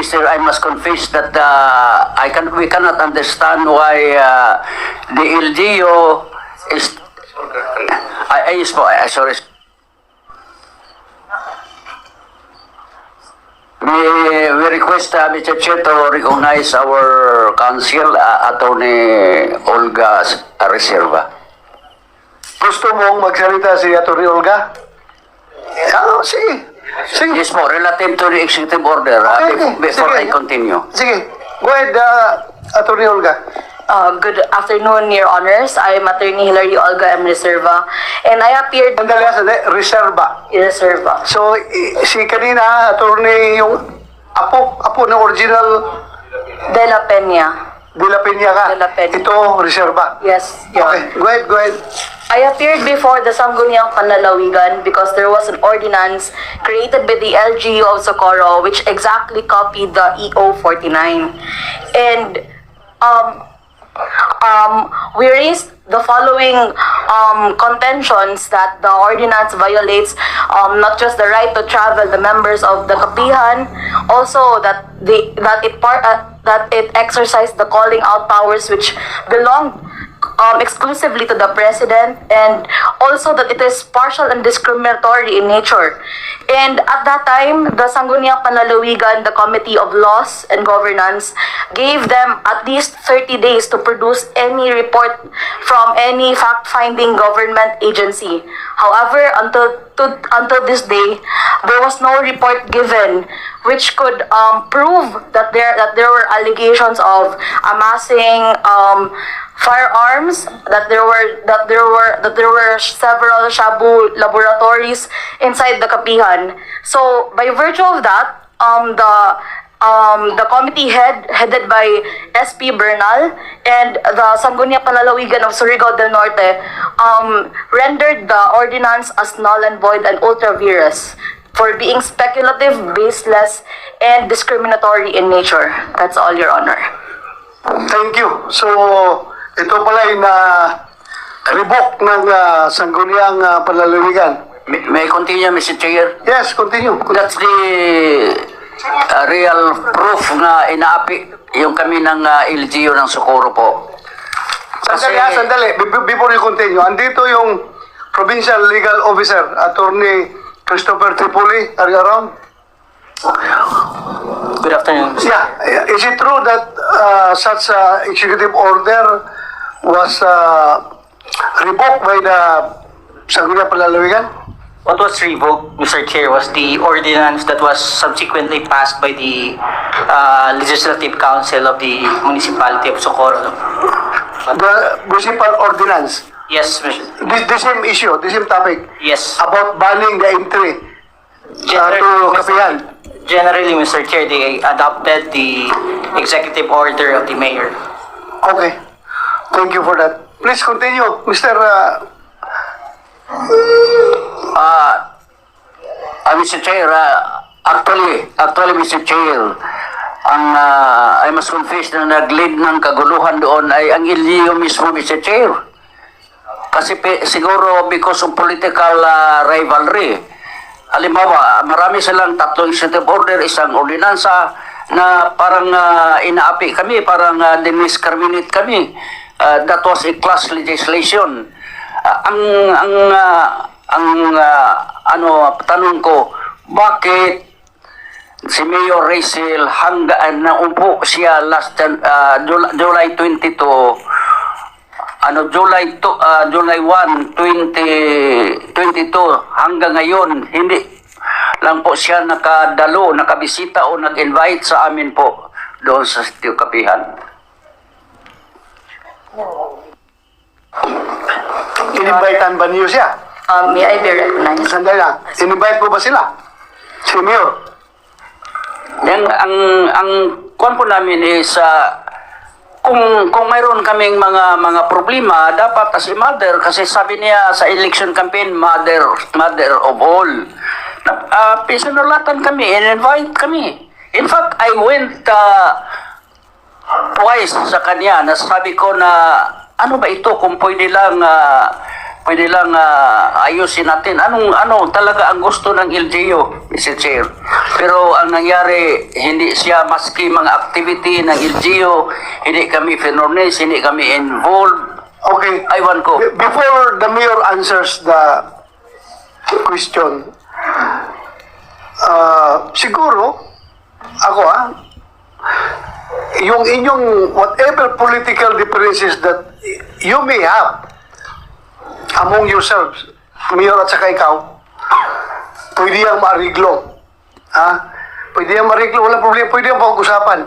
Mr. I must confess that we cannot understand why the LGU is... Yes po, sorry. We request Mr. Chair to recognize our counsel, Attorney Olga Reserva. Gusto mong magsalita si Atty. Olga? Sige. Sige. Yes po, relative to the executive order, before I continue. Sige. Go ahead, Atty. Olga. Good afternoon, Your Honors. I am Attorney Hilary Olga M. Reserva, and I appeared... Reserva. Reserva. So, si kanina, attorney, yung apo na original De La Peña. De La Peña ka. De La Peña. Ito, Reserva. Yes, Your Okay, Honor. go ahead. I appeared before the Sangguniang Panlalawigan because there was an ordinance created by the LGU of Socorro which exactly copied the EO 49. And we raised the following contentions that the ordinance violates not just the right to travel the members of the kapihan, also that it exercised the calling out powers which belong exclusively to the president, and also that it is partial and discriminatory in nature. And at that time, the Sangguniang Panlalawigan, the Committee of Laws and Governance, gave them at least 30 days to produce any report from any fact-finding government agency. However, until this day, there was no report given which could prove that there were allegations of amassing firearms, that there were several shabu laboratories inside the kapihan. So by virtue of that, the committee headed by SP Bernal and the Sangguniang Panlalawigan of Surigao del Norte rendered the ordinance as null and void and ultra vires for being speculative, baseless, and discriminatory in nature. That's all, Your Honor. Thank you. So, ito pala yung revoke ng Sangguniang Panlalawigan. May I continue, Mr. Chair? Yes, continue. That's the real proof na inaapi yung kami ng LGU ng Socorro po. Sandali. Before you continue, andito yung Provincial Legal Officer, Attorney Christopher Tripoli. Are you around? Good afternoon. Yeah. Is it true that such executive order was revoked by the Sangguniang Panlalawigan? What was revoked, Mr. Chair, was the ordinance that was subsequently passed by the Legislative Council of the Municipality of Socorro. The municipal ordinance. Yes, Mr. The same issue, the same topic. Yes. About banning the entry to Kapihan. Generally, Mr. Chair, they adopted the executive order of the mayor. Okay. Thank you for that. Please continue, Mr. Mr. Chair, actually, Mr. Chair, I must confess na nag-lead ng kaguluhan doon ay ang LGU mismo, Mr. Chair. Kasi siguro because of political rivalry. Halimbawa, marami silang tatlong executive order, isang ordinansa na parang inaapi kami, parang discriminate kami. That was a class legislation. Tanong ko, bakit si Mayor Rachel hanggang naupo siya last July 22, July 1, 2022 hanggang ngayon hindi lang po siya nakabisita o nag-invite sa amin po doon sa Sitio Kapihan. In-invitean ba niyo siya? May I be recognized? Sandali lang. In-invite mo ba sila? Si Mayor? Yan, ang kwan po namin is kung mayroon kaming mga problema, dapat as a mother, kasi sabi niya sa election campaign, mother of all. Pinulatan kami, in-invite kami. In fact, I went twice sa kanya, nasabi ko na ano ba ito kung pwede lang pwede lang ayusin natin. Ano talaga ang gusto ng LGU, Mr. Chair. Pero ang nangyari, hindi siya maski mga activity ng LGU, hindi kami finornis, hindi kami involved. Okay. Aywan ko. Before the mayor answers the question, siguro, ako yung inyong whatever political differences that you may have among yourselves, mayor at saka ikaw, pwede yung maariglo. Pwede yung maariglo, walang problema, pwede yung pag-usapan.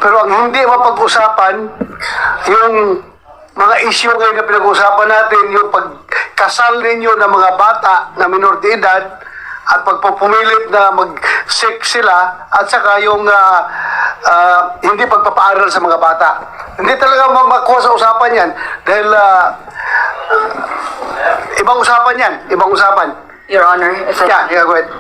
Pero ang hindi mapag-usapan, yung mga issue ngayon na pinag-usapan natin, yung pagkasal ninyo ng mga bata na minor de edad, at pagpupumilit na mag-sex sila, at saka yung hindi pagpapaaral sa mga bata. Hindi talaga makuha sa usapan yan. Dahil ibang usapan yan. Ibang usapan. Your Honor, if I Yeah, go ahead.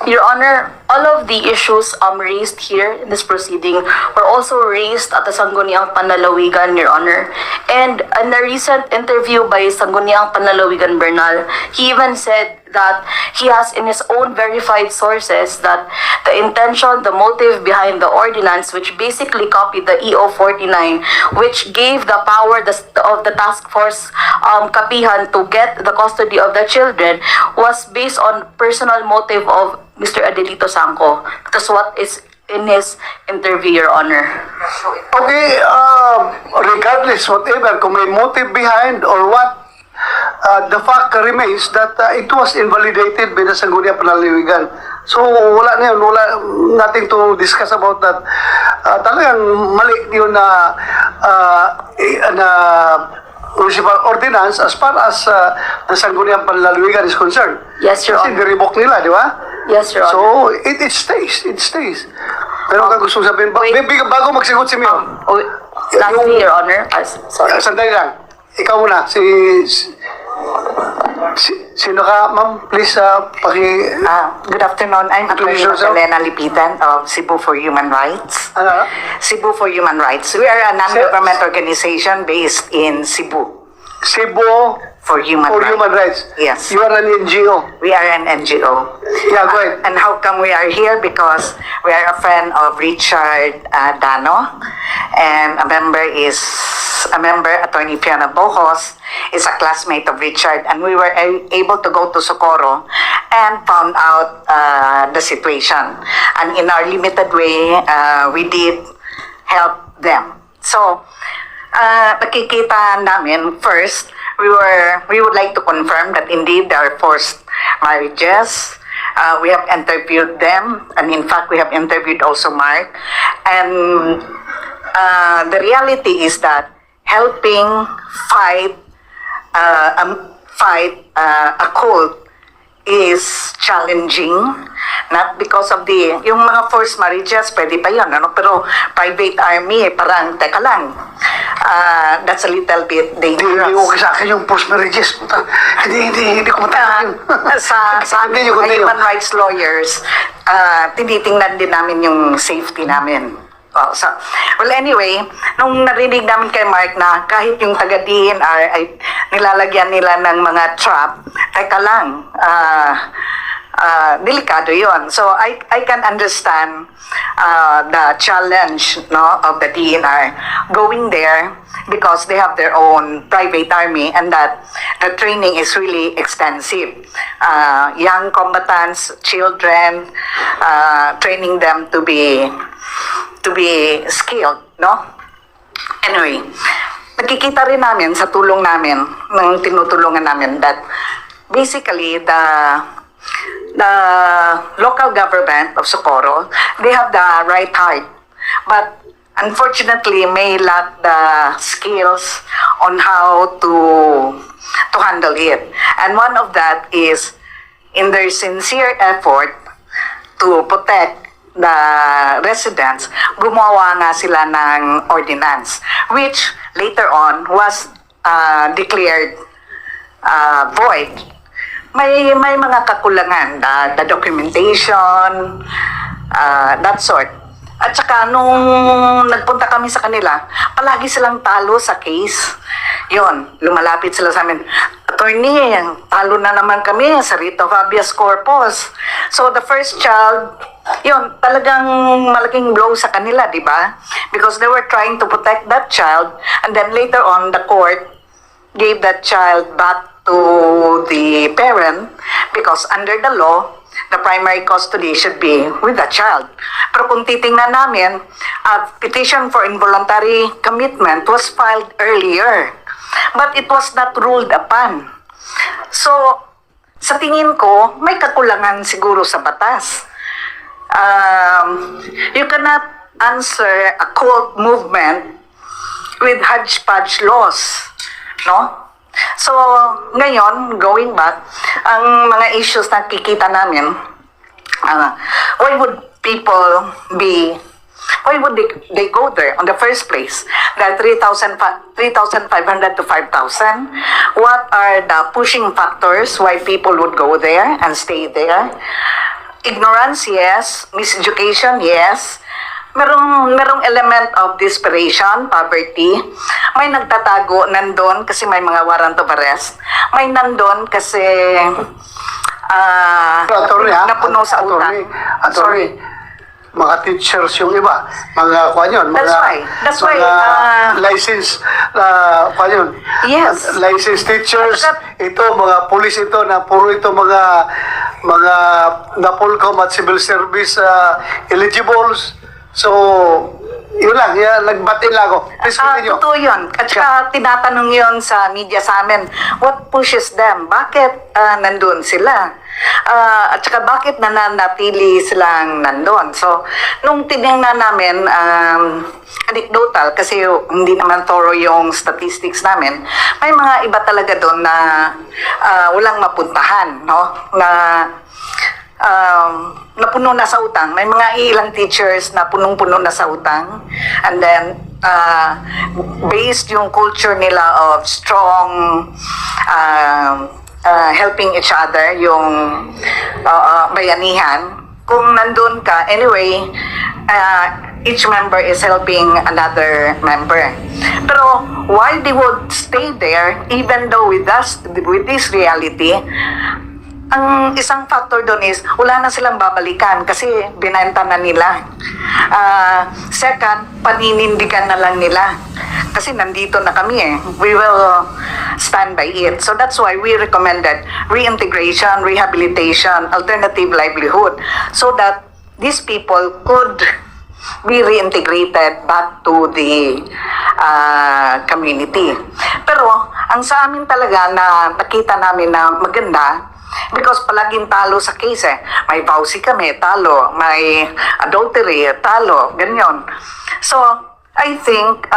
Your Honor, all of the issues raised here in this proceeding were also raised at the Sangguniang Panlalawigan, Your Honor. And in a recent interview by Sangguniang Panlalawigan Bernal, he even said that he has in his own verified sources that the intention, the motive behind the ordinance, which basically copied the EO 49, which gave the power of the task force kapihan to get the custody of the children, was based on personal motive of Mr. Adelito Sangco. That's what is in his interview, Your Honor. Okay, regardless, whatever, kung may motive behind or what, the fact remains that it was invalidated by the Sangguniang Panlalawigan. So, wala na yun. Wala, nothing to discuss about that. Talagang mali yun na municipal ordinance as far as the Sangguniang Panlalawigan is concerned. Yes, Your Kasi Honor. niribok nila, di ba? Yes, Your Honor. So, it stays. It stays. Pero kung gusto sabihin, wait. bago magsigot si Mayor, Lastly, Your Honor, sorry. sandali lang. Ikaw muna, sino ka, ma'am? Please, Good afternoon. I'm Attorney Introduce yourself. Magdalena Lipitan of Cebu for Human Rights. Ano? Cebu for Human Rights. We are a non-government organization based in Cebu Cebu for Human for Rights. Human Rights. Yes. You are an NGO. We are an NGO. Yeah, go ahead. And how come we are here? Because we are a friend of Richard Dano, and a member, Attorney Fiona Bojos, is a classmate of Richard, and we were able to go to Socorro and found out the situation. And in our limited way, we did help them. So, nakikita namin first, we would like to confirm that indeed there are forced marriages. We have interviewed them, and in fact, we have interviewed also Mark. And the reality is that helping fight a cult is challenging, not because of yung mga forced marriages, pwede pa yun, pero private army, parang, teka lang, that's a little bit Hindi dangerous. okay sa akin yung post marriages. Hindi ko matakan yun. Sa amin, Continue. human rights lawyers, tinitingnan din namin yung safety namin. Well, anyway, nung narinig namin kay Mark na kahit yung taga-DNR ay nilalagyan nila ng mga trap, teka lang, delikado yon. So, I can understand the challenge of the DNR going there because they have their own private army and that the training is really extensive. Young combatants, children, training them to be skilled, Anyway, nakikita rin namin sa tulong namin, ng tinutulungan namin, that basically the local government of Socorro, they have the right heart, but unfortunately may lack the skills on how to handle it. And one of that is in their sincere effort to protect the residents, gumawa nga sila ng ordinance, which later on was declared void. May mga kakulangan, the documentation, that sort. At saka nung nagpunta kami sa kanila, palagi silang talo sa case. Yon, lumalapit sila sa amin. attorney, talo na naman kami sa writ of habeas corpus. So the first child, yun, talagang malaking blow sa kanila, di ba? Because they were trying to protect that child, and then later on, the court gave that child back to the parent because under the law, the primary custody should be with the child. Pero kung titingnan namin, a petition for involuntary commitment was filed earlier, but it was not ruled upon. So, sa tingin ko, may kakulangan siguro sa batas. You cannot answer a cult movement with hodgepodge laws, no? So, ngayon, going back, ang mga issues na kikita namin, why would they go there on the first place? Dahil 3,500 to 5,000. What are the pushing factors why people would go there and stay there? Ignorance, yes. Miseducation, yes. Merong element of desperation, poverty. May nagtatago nandun kasi may mga warrant of arrest. May nandun kasi napuno sa utang. Sorry. Mga teachers yung iba. Mga kuha yun. That's why, license, kuha yun. Yes. Licensed teachers, ito, mga police ito, na puro ito mga NAPOLCOM at civil service eligibles. So, yun lang, nagbatin lang ako. Please continue. Totoo yun. At saka tinatanong yun sa media sa amin, what pushes them? Bakit nandun sila? At saka bakit nananatili silang nandun? So, nung tinignan namin, anecdotal, kasi hindi naman thorough yung statistics namin, may mga iba talaga doon na walang mapuntahan, no? Napuno na sa utang. May mga ilang teachers na punong-puno na sa utang. And then, based yung culture nila of strong helping each other, yung bayanihan, kung nandun ka, anyway, each member is helping another member. Pero why they would stay there, even though with this reality, ang isang factor doon is wala na silang babalikan kasi binenta na nila. Second, paninindigan na lang nila kasi nandito na kami eh. We will stand by it. So that's why we recommended reintegration, rehabilitation, alternative livelihood so that these people could be reintegrated back to the community. Pero ang sa amin talaga na nakita namin na maganda, because palaging talo sa case eh. May vowsy kami, talo. May adultery, talo. Ganyan. So, I think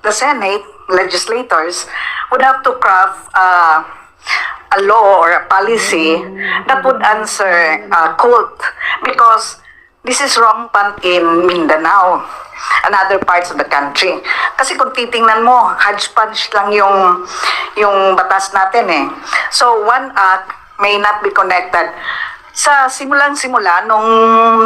the Senate legislators would have to craft a law or a policy that would answer cult, because this is rampant in Mindanao and other parts of the country. Kasi kung titingnan mo, hodgepodge lang yung batas natin eh. So, one act may not be connected. Sa simulang-simula, nung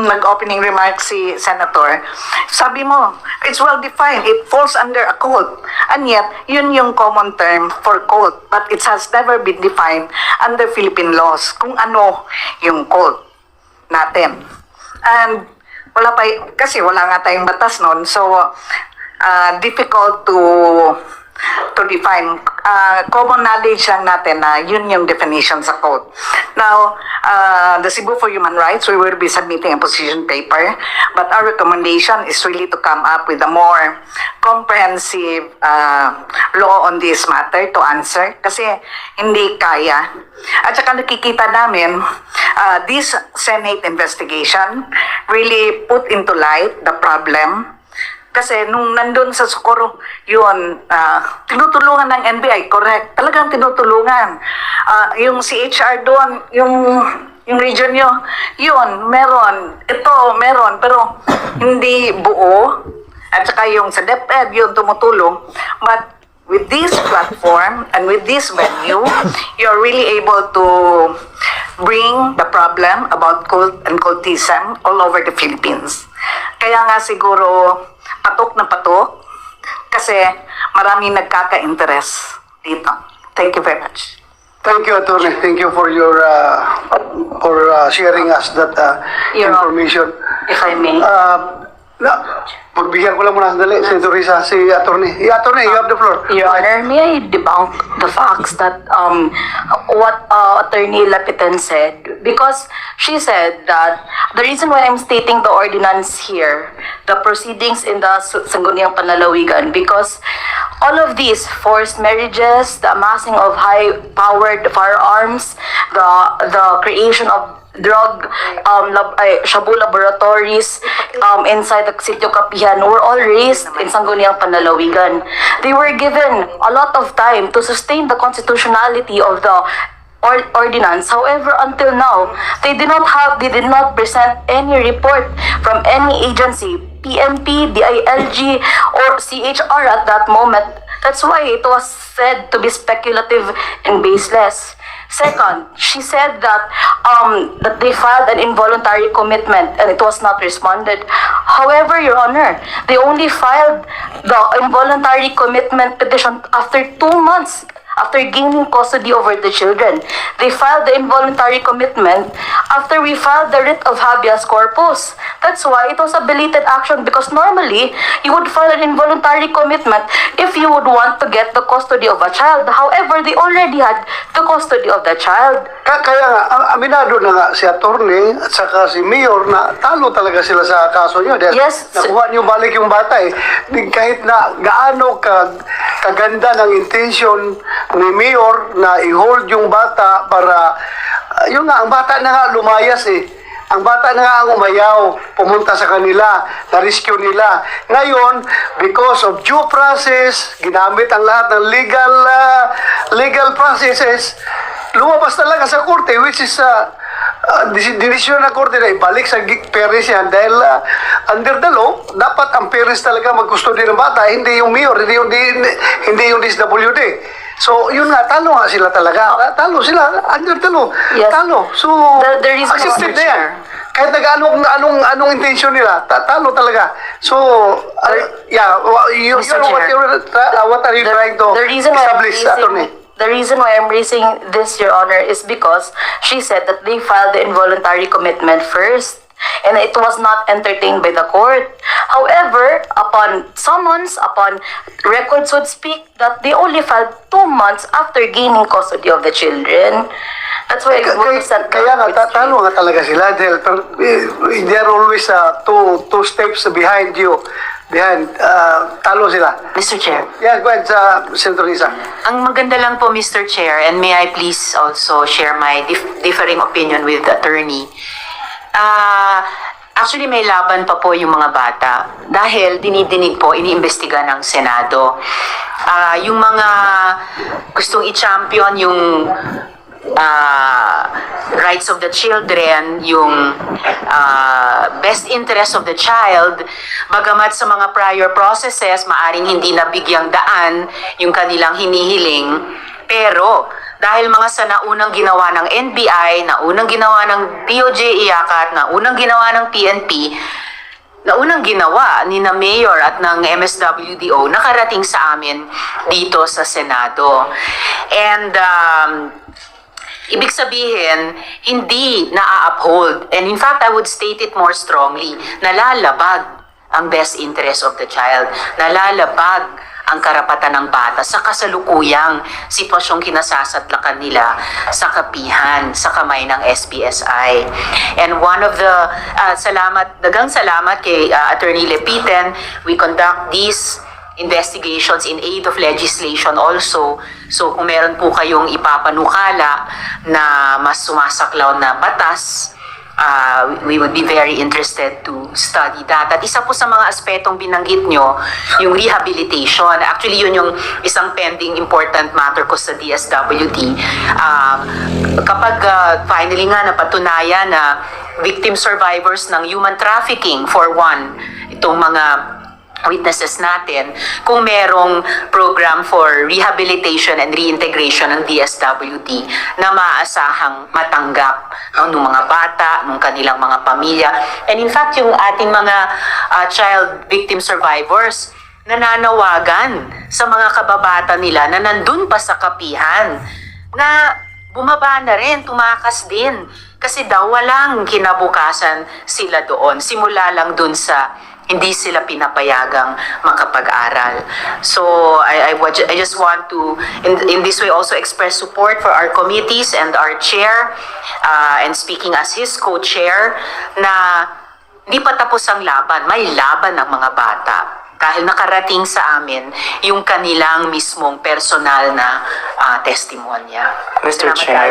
nag-opening remarks si Senator, sabi mo, it's well-defined, it falls under a cult. And yet, yun yung common term for cult. But it has never been defined under Philippine laws kung ano yung cult natin. And wala pa, kasi wala nga tayong batas noon, so difficult to define. Common knowledge lang natin na yun yung definition sa code. Now, the Cebu for Human Rights, we will be submitting a position paper, but our recommendation is really to come up with a more comprehensive law on this matter to answer, kasi hindi kaya. At saka nakikita namin, this Senate investigation really put into light the problem. Kasi nung nandun sa SOCORRO, yun, tinutulungan ng NBI, correct. Talagang tinutulungan. Yung CHR doon, yung region nyo, yun, meron. Ito, meron. Pero hindi buo. At saka yung sa DepEd, yun, tumutulong. But with this platform and with this venue, you're really able to bring the problem about cult and cultism all over the Philippines. Kaya nga siguro, patok na patok kasi maraming nagkaka-interest dito. Thank you very much. Thank you, Attorney. Thank you for your sharing us that Your Honor. information. If I may. Pagbigyan ko lang muna sandali, Senator Risa, si Attorney. Attorney, you have the floor. Your Honor, may I debunk the facts that what Attorney Lapitan said? Because she said that the reason why I'm stating the ordinance here, the proceedings in the Sangguniang Panlalawigan, because all of these forced marriages, the amassing of high-powered firearms, the creation of drug shabu laboratories inside the Sitio Kapihan were all raised in Sangguniang Panlalawigan. They were given a lot of time to sustain the constitutionality of the ordinance. However, until now, they did not present any report from any agency, PNP, DILG, or CHR at that moment. That's why it was said to be speculative and baseless. Second, she said that that they filed an involuntary commitment and it was not responded. However, Your Honor, they only filed the involuntary commitment petition after 2 months after gaining custody over the children. They filed the involuntary commitment after we filed the writ of habeas corpus. That's why it was a belated action, because normally you would file an involuntary commitment if you would want to get the custody of a child. However, they already had the custody of the child. Kaya nga, aminado na nga si Attorney at saka si Mayor na talo talaga sila sa kaso nyo. Dahil Yes. nakuha nyo balik yung bata eh. Kahit na gaano kaganda ng intention ni Mayor na i-hold yung bata para, yun nga, ang bata na nga lumayas eh. Ang bata na nga ang umayaw, pumunta sa kanila, na-rescue nila. Ngayon, because of due process, ginamit ang lahat ng legal processes, lumabas talaga sa korte, which is dinisyon ng korte na ibalik sa parents yan dahil under the law, dapat ang parents talaga mag-custody ng bata, hindi yung mayor, hindi yung DSWD. So, yun nga, talo nga sila talaga. Talo sila, under the law. Yes. Talo. So, The reason accepted was- na yan. Kahit anong intention nila, talo talaga. So, yeah, Mr. Chair. what are you trying to The reason why I'm establish, Attorney? The reason why I'm raising this, Your Honor, is because she said that they filed the involuntary commitment first and it was not entertained by the court. However, upon summons, upon records would speak that they only filed 2 months after gaining custody of the children. That's why I would send Kaya nga, talo nga talaga sila dahil they are always two steps behind you. Talo sila. Mr. Chair. Yeah, go ahead, Senator Risa. Ang maganda lang po, Mr. Chair, and may I please also share my differing opinion with the attorney. Actually, may laban pa po yung mga bata dahil dinidinig po, iniimbestiga ng Senado. Yung mga gustong i-champion yung rights of the children, yung best interest of the child, bagamat sa mga prior processes, maaring hindi nabigyang daan yung kanilang hinihiling, pero dahil mga sa naunang ginawa ng NBI, naunang ginawa ng DOJ IACAT, naunang ginawa ng PNP, naunang ginawa ni na Mayor at ng MSWDO, nakarating sa amin dito sa Senado. And ibig sabihin, hindi na-uphold. And in fact, I would state it more strongly, nalalabag ang best interest of the child. Nalalabag ang karapatan ng bata sa kasalukuyang sitwasyong kinasasatlakan nila sa kapihan, sa kamay ng SPSI. And one of the, dagang salamat kay Attorney Lepitan, we conduct these investigations in aid of legislation also. So kung meron po kayong ipapanukala na mas sumasaklaw na batas, we would be very interested to study that. At isa po sa mga aspetong binanggit nyo, yung rehabilitation. Actually, yun yung isang pending important matter ko sa DSWD. Kapag finally nga napatunayan na victim survivors ng human trafficking, for one, itong mga witnesses natin, kung merong program for rehabilitation and reintegration ng DSWD na maaasahang matanggap ng mga bata, ng kanilang mga pamilya. And in fact, yung ating mga child victim survivors, nananawagan sa mga kababata nila na nandun pa sa kapihan na bumaba na rin, tumakas din. Kasi daw walang kinabukasan sila doon. Simula lang dun sa hindi sila pinapayagang makapag-aral. So I just want to in this way also express support for our committees and our chair, and speaking as his co-chair, na hindi pa tapos ang laban, may laban ng mga bata. Dahil nakarating sa amin yung kanilang mismong personal na testimonya. Mr. Salamat Chair.